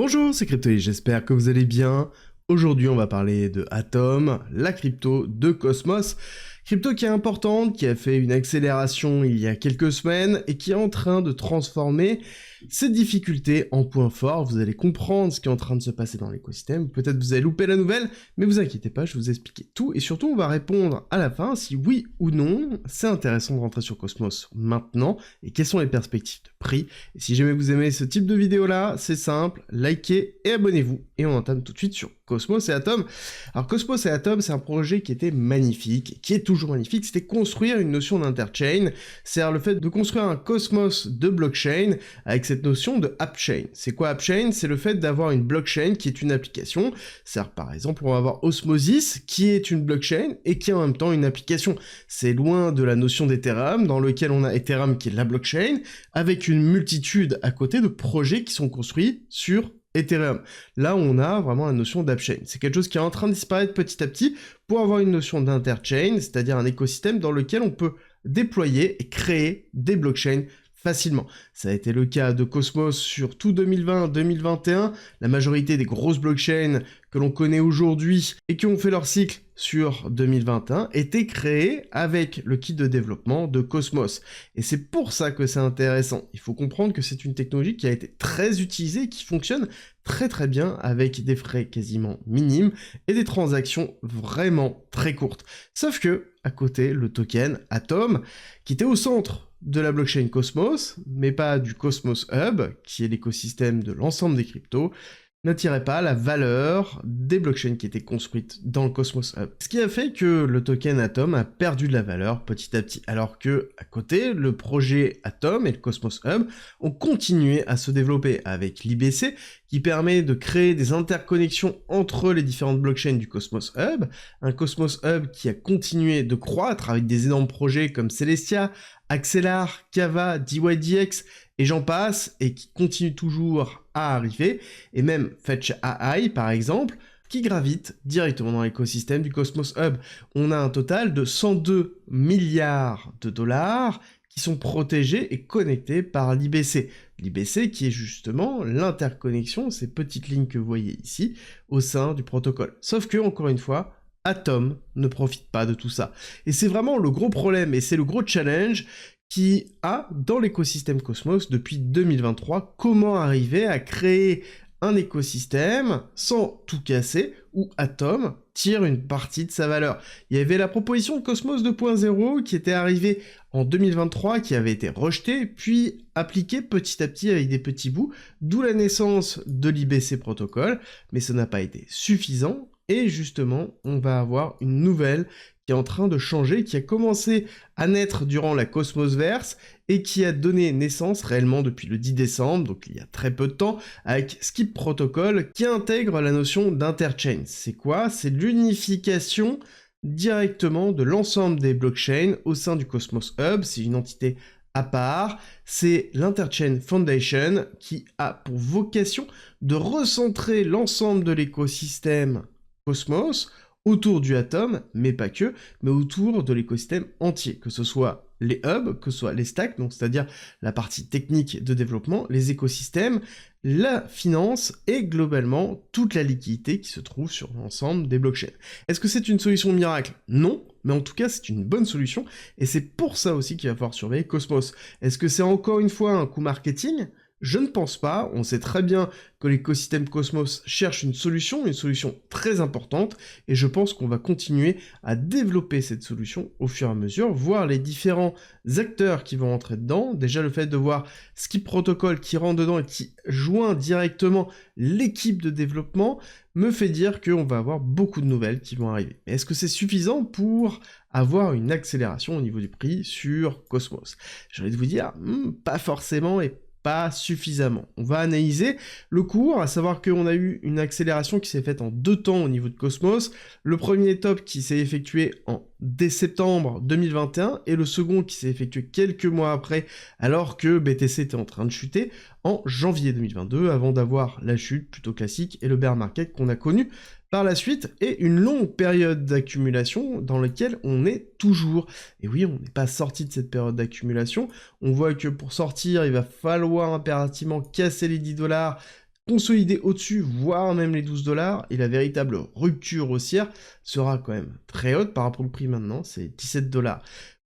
Bonjour, c'est Cryptoly, j'espère que vous allez bien. Aujourd'hui, on va parler de Atom, la crypto de Cosmos. Crypto qui est importante, qui a fait une accélération il y a quelques semaines et qui est en train de transformer ses difficultés en points forts. Vous allez comprendre ce qui est en train de se passer dans l'écosystème. Peut-être vous avez loupé la nouvelle, mais vous inquiétez pas, je vais vous expliquer tout. Et surtout, on va répondre à la fin si oui ou non, c'est intéressant de rentrer sur Cosmos maintenant et quelles sont les perspectives de prix. Et si jamais vous aimez ce type de vidéo là, c'est simple, likez et abonnez-vous. Et on entame tout de suite sur Cosmos et Atom. Alors Cosmos et Atom, c'est un projet qui était magnifique, qui est toujours magnifique, c'était construire une notion d'interchain, c'est-à-dire le fait de construire un Cosmos de blockchain avec cette notion de AppChain. C'est quoi AppChain? C'est le fait d'avoir une blockchain qui est une application, c'est-à-dire par exemple on va avoir Osmosis qui est une blockchain et qui est en même temps une application. C'est loin de la notion d'Ethereum dans lequel on a Ethereum qui est la blockchain avec une multitude à côté de projets qui sont construits sur Ethereum. Là, on a vraiment la notion d'AppChain. C'est quelque chose qui est en train de disparaître petit à petit pour avoir une notion d'interchain, c'est-à-dire un écosystème dans lequel on peut déployer et créer des blockchains facilement. Ça a été le cas de Cosmos sur tout 2020-2021. La majorité des grosses blockchains que l'on connaît aujourd'hui et qui ont fait leur cycle sur 2021 étaient créées avec le kit de développement de Cosmos. Et c'est pour ça que c'est intéressant. Il faut comprendre que c'est une technologie qui a été très utilisée et qui fonctionne très bien avec des frais quasiment minimes et des transactions vraiment très courtes. Sauf que, à côté, le token Atom, qui était au centre de la blockchain Cosmos, mais pas du Cosmos Hub, qui est l'écosystème de l'ensemble des cryptos, n'attirait pas la valeur des blockchains qui étaient construites dans le Cosmos Hub. Ce qui a fait que le token Atom a perdu de la valeur petit à petit, alors que, à côté, le projet Atom et le Cosmos Hub ont continué à se développer avec l'IBC, qui permet de créer des interconnexions entre les différentes blockchains du Cosmos Hub, un Cosmos Hub qui a continué de croître avec des énormes projets comme Celestia, Axelar, Kava, DYDX, et j'en passe, et qui continue toujours à arriver, et même Fetch AI par exemple, qui gravite directement dans l'écosystème du Cosmos Hub. On a un total de 102 milliards de dollars qui sont protégés et connectés par l'IBC. L'IBC qui est justement l'interconnexion, ces petites lignes que vous voyez ici, au sein du protocole. Sauf que, encore une fois, Atom ne profite pas de tout ça. Et c'est vraiment le gros problème, et c'est le gros challenge qui a dans l'écosystème Cosmos depuis 2023, comment arriver à créer un écosystème sans tout casser, où Atom tire une partie de sa valeur. Il y avait la proposition de Cosmos 2.0 qui était arrivée en 2023, qui avait été rejetée, puis appliquée petit à petit avec des petits bouts, d'où la naissance de l'IBC protocole, mais ça n'a pas été suffisant, et justement, on va avoir une nouvelle qui est en train de changer, qui a commencé à naître durant la Cosmosverse et qui a donné naissance réellement depuis le 10 décembre, donc il y a très peu de temps, avec Skip Protocol qui intègre la notion d'interchain. C'est quoi? C'est l'unification directement de l'ensemble des blockchains au sein du Cosmos Hub, c'est une entité à part, c'est l'Interchain Foundation qui a pour vocation de recentrer l'ensemble de l'écosystème Cosmos autour du Atom, mais pas que, mais autour de l'écosystème entier, que ce soit les hubs, que ce soit les stacks, donc c'est-à-dire la partie technique de développement, les écosystèmes, la finance et globalement toute la liquidité qui se trouve sur l'ensemble des blockchains. Est-ce que c'est une solution miracle? Non, mais en tout cas c'est une bonne solution, et c'est pour ça aussi qu'il va falloir surveiller Cosmos. Est-ce que c'est encore une fois un coup marketing? Je ne pense pas, on sait très bien que l'écosystème Cosmos cherche une solution très importante, et je pense qu'on va continuer à développer cette solution au fur et à mesure, voir les différents acteurs qui vont entrer dedans, déjà le fait de voir Skip Protocol qui rentre dedans et qui joint directement l'équipe de développement, me fait dire qu'on va avoir beaucoup de nouvelles qui vont arriver. Mais est-ce que c'est suffisant pour avoir une accélération au niveau du prix sur Cosmos? J'ai envie de vous dire, pas forcément et pas suffisamment. On va analyser le cours, à savoir qu'on a eu une accélération qui s'est faite en 2 temps au niveau de Cosmos. Le premier top qui s'est effectué dès septembre 2021 et le second qui s'est effectué quelques mois après alors que BTC était en train de chuter en janvier 2022 avant d'avoir la chute plutôt classique et le bear market qu'on a connu par la suite, et une longue période d'accumulation dans laquelle on est toujours. Et oui, on n'est pas sorti de cette période d'accumulation, on voit que pour sortir, il va falloir impérativement casser les 10 $, consolider au-dessus, voire même les 12 $, et la véritable rupture haussière sera quand même très haute par rapport au prix maintenant, c'est 17 $.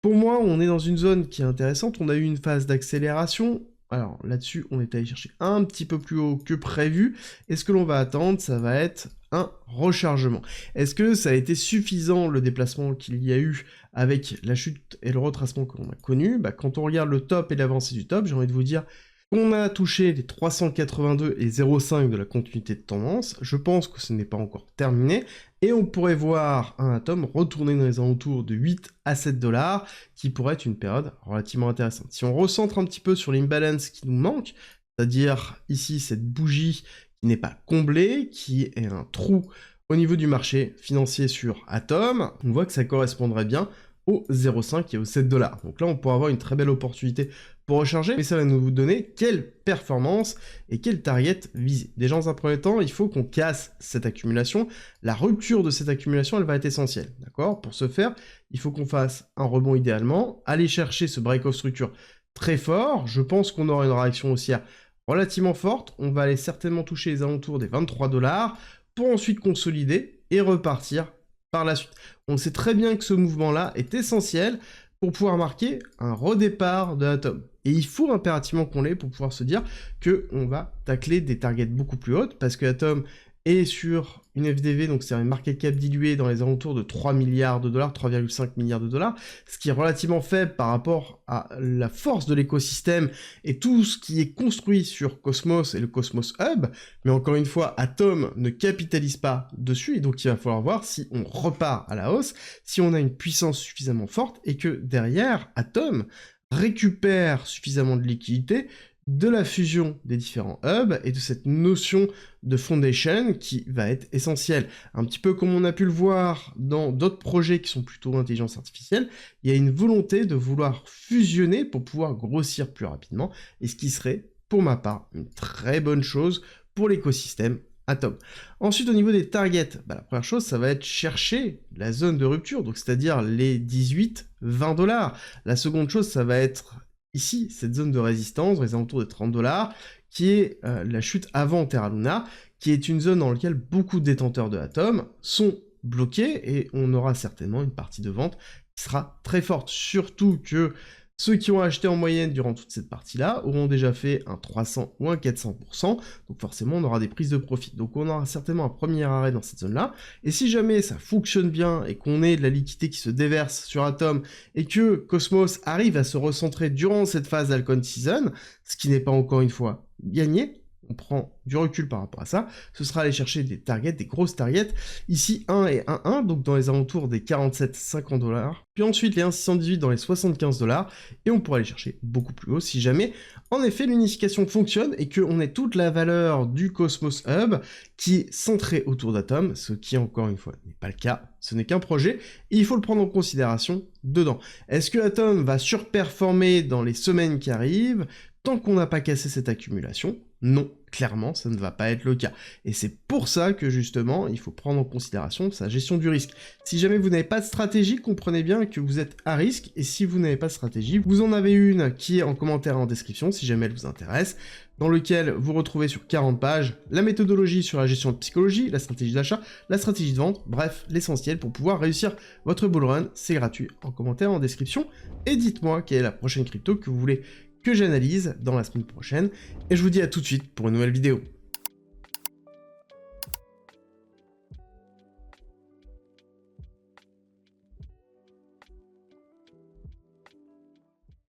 Pour moi, on est dans une zone qui est intéressante, on a eu une phase d'accélération. Alors là-dessus, on est allé chercher un petit peu plus haut que prévu, et ce que l'on va attendre, ça va être un rechargement. Est-ce que ça a été suffisant le déplacement qu'il y a eu avec la chute et le retracement qu'on a connu? Bah, quand on regarde le top et l'avancée du top, j'ai envie de vous dire qu'on a touché les 382 et 0,5 de la continuité de tendance. Je pense que ce n'est pas encore terminé, et on pourrait voir un Atom retourner dans les alentours de 8 à 7 $, qui pourrait être une période relativement intéressante. Si on recentre un petit peu sur l'imbalance qui nous manque, c'est-à-dire ici cette bougie qui n'est pas comblée, qui est un trou au niveau du marché financier sur Atom, on voit que ça correspondrait bien au 0,5 et au 7 $. Donc là, on pourra avoir une très belle opportunité pour recharger, mais ça va nous donner quelle performance et quel target viser. Déjà, dans un premier temps, il faut qu'on casse cette accumulation. La rupture de cette accumulation, elle va être essentielle, d'accord? Pour ce faire, il faut qu'on fasse un rebond idéalement, aller chercher ce break-off structure très fort. Je pense qu'on aura une réaction haussière relativement forte. On va aller certainement toucher les alentours des 23 $, pour ensuite consolider et repartir par la suite. On sait très bien que ce mouvement-là est essentiel pour pouvoir marquer un redépart de Atom. Et il faut impérativement qu'on l'ait pour pouvoir se dire qu'on va tacler des targets beaucoup plus hautes, parce que Atom est sur une FDV, donc c'est un market cap dilué dans les alentours de 3 milliards de dollars, 3,5 milliards de dollars, ce qui est relativement faible par rapport à la force de l'écosystème et tout ce qui est construit sur Cosmos et le Cosmos Hub, mais encore une fois, Atom ne capitalise pas dessus, et donc il va falloir voir si on repart à la hausse, si on a une puissance suffisamment forte, et que derrière, Atom récupère suffisamment de liquidité de la fusion des différents hubs et de cette notion de foundation qui va être essentielle. Un petit peu comme on a pu le voir dans d'autres projets qui sont plutôt intelligence artificielle, il y a une volonté de vouloir fusionner pour pouvoir grossir plus rapidement, et ce qui serait, pour ma part, une très bonne chose pour l'écosystème Atom. Ensuite, au niveau des targets, la première chose, ça va être chercher la zone de rupture, donc c'est-à-dire les 18-20 $. La seconde chose, ça va être ici, cette zone de résistance, dans les alentours des 30 $, qui est la chute avant Terra Luna, qui est une zone dans laquelle beaucoup de détenteurs de Atom sont bloqués, et on aura certainement une partie de vente qui sera très forte, surtout que ceux qui ont acheté en moyenne durant toute cette partie-là auront déjà fait un 300 ou un 400%, donc forcément on aura des prises de profit. Donc on aura certainement un premier arrêt dans cette zone-là, et si jamais ça fonctionne bien et qu'on ait de la liquidité qui se déverse sur Atom, et que Cosmos arrive à se recentrer durant cette phase d'Alcon Season, ce qui n'est pas encore une fois gagné, on prend du recul par rapport à ça, ce sera aller chercher des targets, des grosses targets, ici 1 et 1,1, donc dans les alentours des 47-50 $, puis ensuite les 1,618 dans les 75 $, et on pourra aller chercher beaucoup plus haut si jamais, en effet, l'unification fonctionne et qu'on ait toute la valeur du Cosmos Hub qui est centrée autour d'Atom, ce qui, encore une fois, n'est pas le cas, ce n'est qu'un projet, et il faut le prendre en considération dedans. Est-ce que Atom va surperformer dans les semaines qui arrivent? Tant qu'on n'a pas cassé cette accumulation, non, clairement, ça ne va pas être le cas. Et c'est pour ça que, justement, il faut prendre en considération sa gestion du risque. Si jamais vous n'avez pas de stratégie, comprenez bien que vous êtes à risque, et si vous n'avez pas de stratégie, vous en avez une qui est en commentaire en description, si jamais elle vous intéresse, dans lequel vous retrouvez sur 40 pages la méthodologie sur la gestion de psychologie, la stratégie d'achat, la stratégie de vente, bref, l'essentiel pour pouvoir réussir votre bull run, c'est gratuit, en commentaire en description, et dites-moi quelle est la prochaine crypto que vous voulez que j'analyse dans la semaine prochaine, et je vous dis à tout de suite pour une nouvelle vidéo.